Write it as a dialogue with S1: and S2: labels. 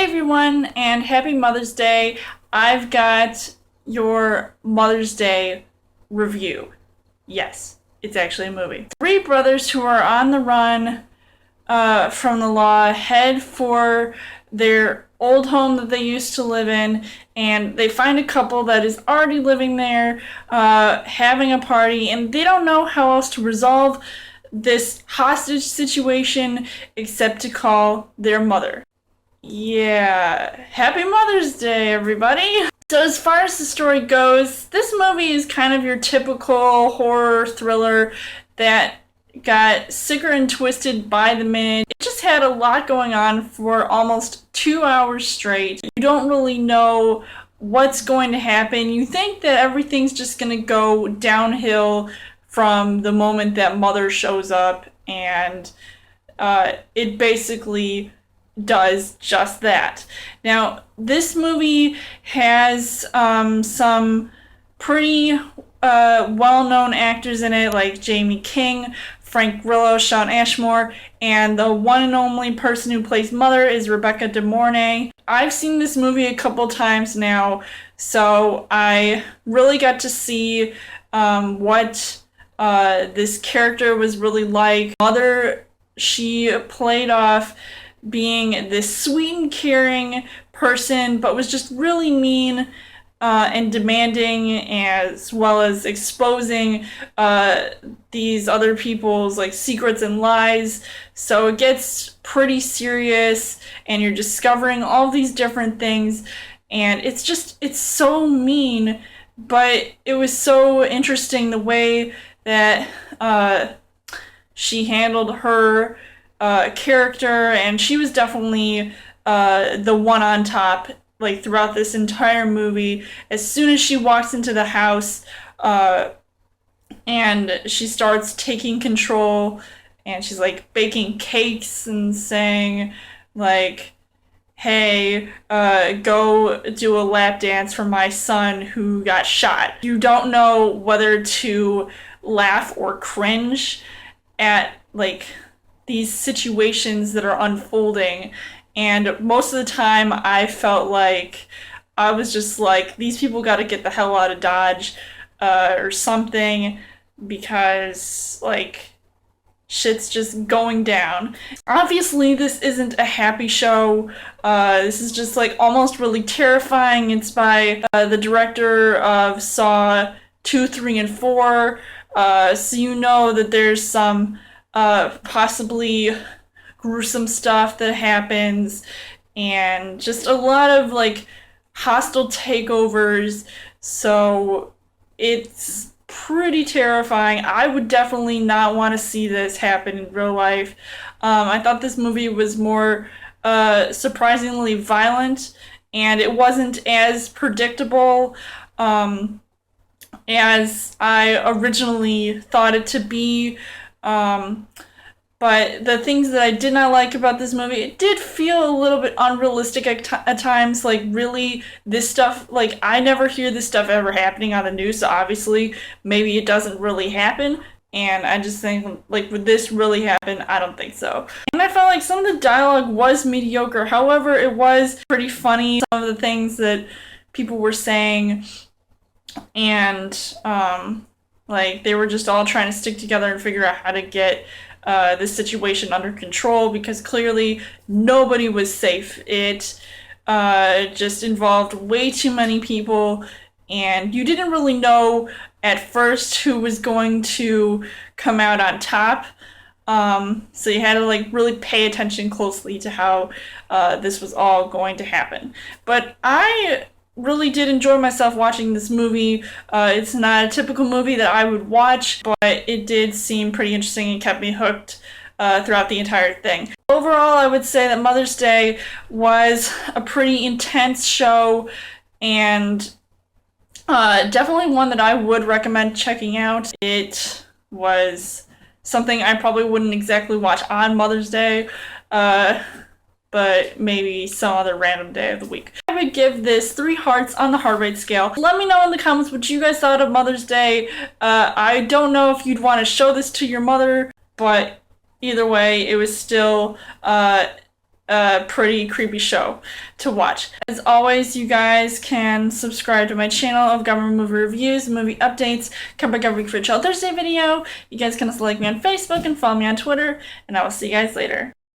S1: everyone, and happy Mother's Day. I've got your Mother's Day review. Yes, it's actually a movie. Three brothers who are on the run from the law head for their old home that they used to live in, and they find a couple that is already living there, having a party, and they don't know how else to resolve this hostage situation except to call their mother. Yeah, happy Mother's Day, everybody! So as far as the story goes, this movie is kind of your typical horror thriller that got sicker and twisted by the minute. It just had a lot going on for almost 2 hours straight. You don't really know what's going to happen. You think that everything's just going to go downhill from the moment that Mother shows up, and it basically does just that. Now, this movie has some pretty well-known actors in it, like Jamie King, Frank Grillo, Shawn Ashmore, and the one and only person who plays Mother is Rebecca De Mornay. I've seen this movie a couple times now, so I really got to see what this character was really like. Mother, she played off being this sweet and caring person, but was just really mean and demanding, as well as exposing these other people's like secrets and lies. So it gets pretty serious, and you're discovering all these different things, and it's so mean, but it was so interesting the way that she handled her character, and she was definitely the one on top, like throughout this entire movie. As soon as she walks into the house and she starts taking control, and she's like baking cakes and saying like, hey, go do a lap dance for my son who got shot. You don't know whether to laugh or cringe at like these situations that are unfolding, and most of the time I felt like I was just like, these people got to get the hell out of Dodge or something, because like shit's just going down. Obviously this isn't a happy show. This is just like almost really terrifying. It's by the director of Saw 2, 3, and 4, so you know that there's some possibly gruesome stuff that happens, and just a lot of like hostile takeovers, so it's pretty terrifying. I would definitely not want to see this happen in real life. I thought this movie was more surprisingly violent, and it wasn't as predictable as I originally thought it to be. But the things that I did not like about this movie, it did feel a little bit unrealistic at times. Like, really, this stuff, like, I never hear this stuff ever happening on the news, so obviously maybe it doesn't really happen. And I just think, like, would this really happen? I don't think so. And I felt like some of the dialogue was mediocre. However, it was pretty funny, some of the things that people were saying. And, like, they were just all trying to stick together and figure out how to get this situation under control, because clearly nobody was safe. It just involved way too many people, and you didn't really know at first who was going to come out on top. So you had to like really pay attention closely to how this was all going to happen. But I really did enjoy myself watching this movie. It's not a typical movie that I would watch, but it did seem pretty interesting and kept me hooked throughout the entire thing. Overall, I would say that Mother's Day was a pretty intense show, and definitely one that I would recommend checking out. It was something I probably wouldn't exactly watch on Mother's Day, but maybe some other random day of the week. I would give this 3 hearts on the heart rate scale. Let me know in the comments what you guys thought of Mother's Day. I don't know if you'd want to show this to your mother, but either way, it was still pretty creepy show to watch. As always, you guys can subscribe to my channel of Government Movie Reviews, movie updates, come back every week for a Child Thursday video. You guys can also like me on Facebook and follow me on Twitter, and I will see you guys later.